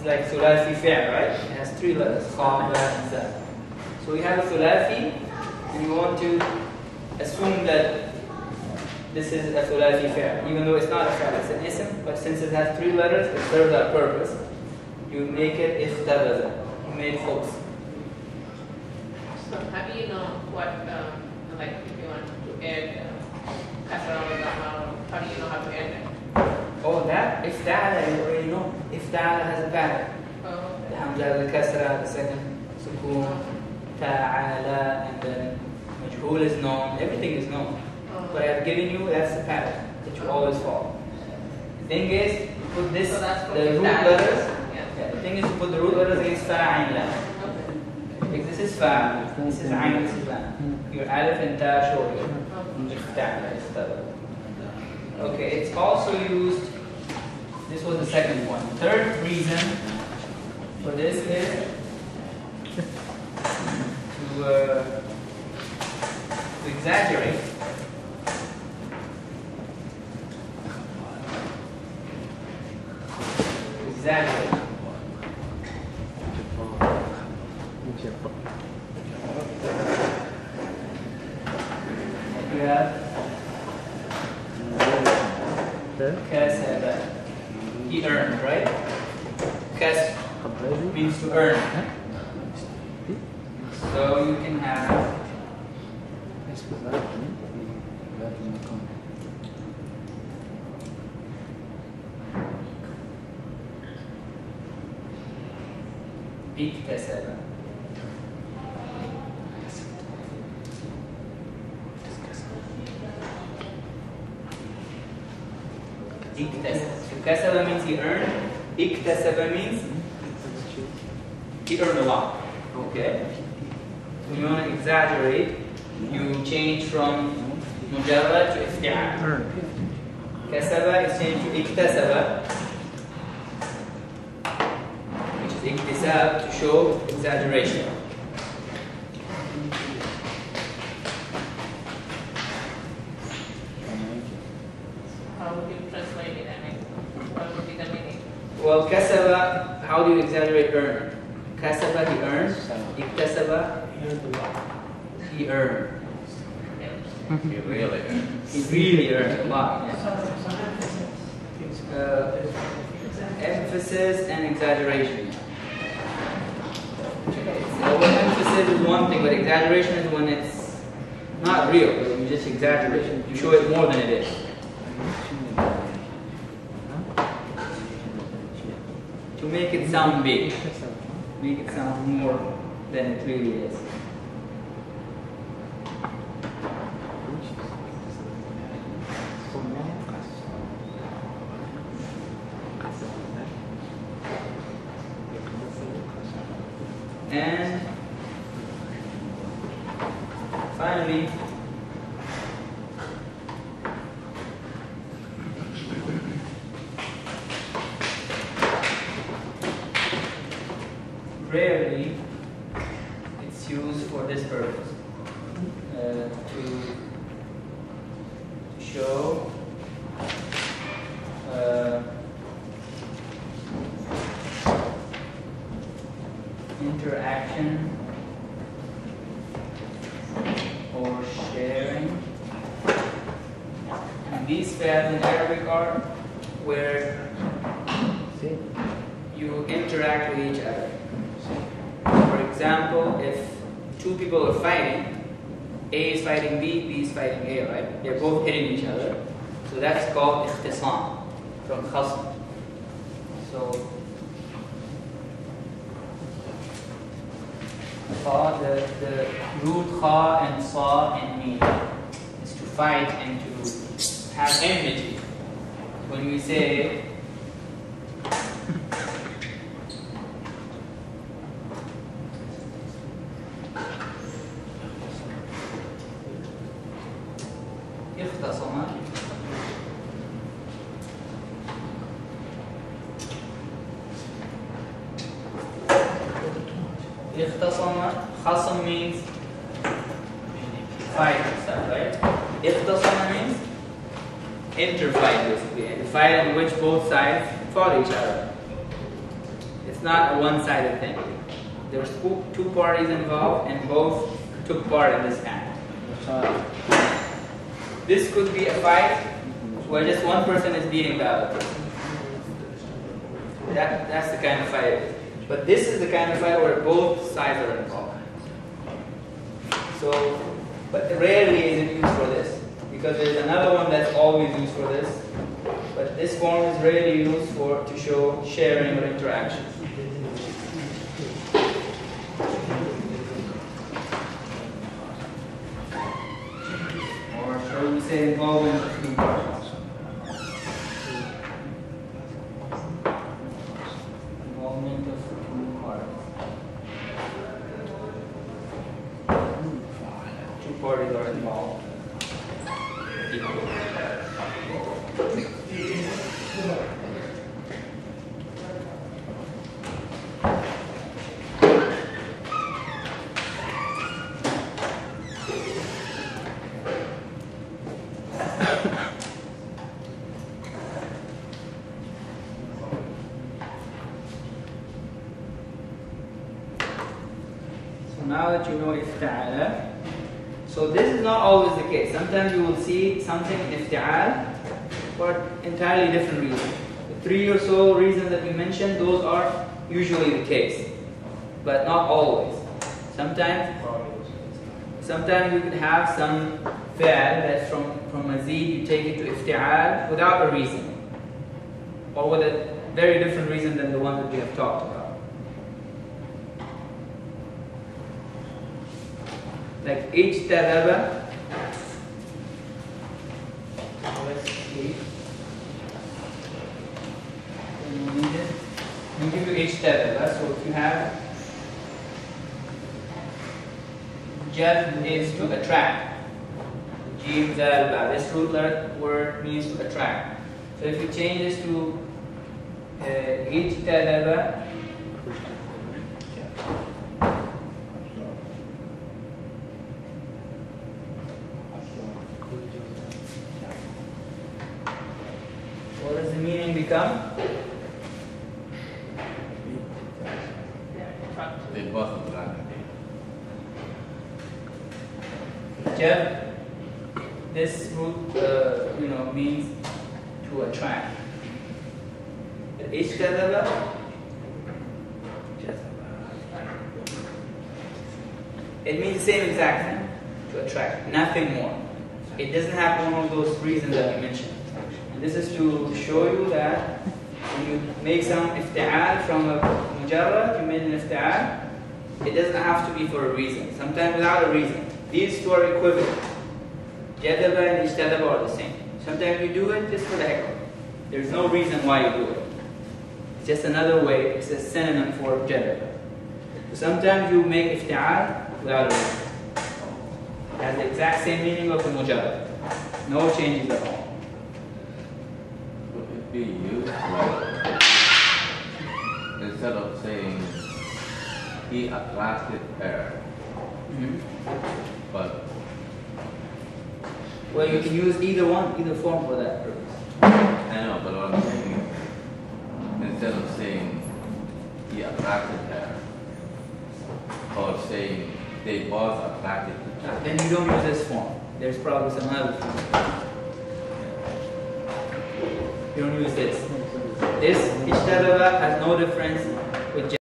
like thulathi fi'l, right? It has 3 letters, kha, ba, and za. So we have a thulathi, and we want to assume that this is a thulathi fi'l, even though it's not a fi'l, it's an ism, but since it has 3 letters, it serves that purpose. You make it ikhtabaza. You made khubz. So how do you know what, like if you want to add kasra or dhamma, how do you know how to add that? Oh, that ifta'ala, you already know. Ifta'ala has a pattern. The hamza, the kasra, the second sukoon, ta'ala, and then majhul is known. Everything is known. But I've given you, that's the pattern that you always follow. The thing is, you put this, So that's the root letters. Yeah, the thing is, you put the root letters against fa, ayn, la. Like this is fa, this is ayn, this is la. Your alif and ta show here. Okay, it's also used. This was the second one. Third reason for this is to exaggerate. Exaggerate. You have kasaba. He earned, right? Kas means to earn. So you can have iktasaba. Kasaba means he earned. Iktasaba means he earned a lot. Okay? So you want to exaggerate, you change from mujarrad to ifti'al. Kasaba is changed to iktasaba, which is iktisab, to show exaggeration. Well, kasaba, how do you exaggerate earn? Kasaba, he earned. Iktasaba, he earned. He really earned. He really earned a lot. Emphasis and exaggeration. Emphasis is one thing, but exaggeration is when it's not real. You just exaggerate. You show it more than it is. To make it sound big, make it sound more than it really is. And finally, rarely it's used for this purpose, to show interaction or sharing. And these fi'ls in Arabic are where you interact with each other. For example, if two people are fighting, A is fighting B, B is fighting A, right? They're both hitting each other. So that's called ikhtisam, from khasm. So, the root kha and sa and mim is to fight and to have enmity. When we say Ikhtasama, khasam means fight and stuff, right? Ikhtasama means interfight, basically. A fight in which both sides fought each other. If It's not a one-sided thing. There's two parties involved and both took part in this act. This could be a fight where just one person is beating the other person. That's the kind of fight it is. But this is the kind of fight where both sides are involved. So, but rarely is it used for this, because there's another one that's always used for this. But this form is rarely used to show sharing or interaction. Or shall we say involvement of two parties? Involvement of two parties. Two parties are involved. Now that you know ifta'ala, so this is not always the case. Sometimes you will see something in ifta'al for entirely different reasons. The 3 or so reasons that we mentioned, those are usually the case, but not always. Sometimes you could have some fi'al that from mazid you take it to ifta'al without a reason, or with a very different reason than the one that we have talked about. Like ijtadaba. Let's see. We give you ijtadaba. So if you have jad is to attract. Jim zal ba. This root word means to attract. So if you change this to ijtadaba, what does the meaning become? They both attract. Jab, this root, means to attract. Ijtadaba, it means the same exact thing, to attract, nothing more. It doesn't have one of those reasons that we mentioned. And this is to show you that when you make some ifta'al from a mujarrad, you made an ifta'al, it doesn't have to be for a reason, sometimes without a reason. These two are equivalent. Jadaba and ijtadaba are the same. Sometimes you do it just for the heck of it. There's no reason why you do it. It's just another way, it's a synonym for jadaba. So sometimes you make ifta'al without a reason. It has the exact same meaning of the mujarrad. No changes at all. Would it be used like, instead of saying he attracted her, but well, you can use either form for that purpose. I know, but what I'm saying is, instead of saying he attracted her, or saying they both attracted to her, Then you don't use this form. There's probably some other form. You don't use this. This ijtadaba has no difference with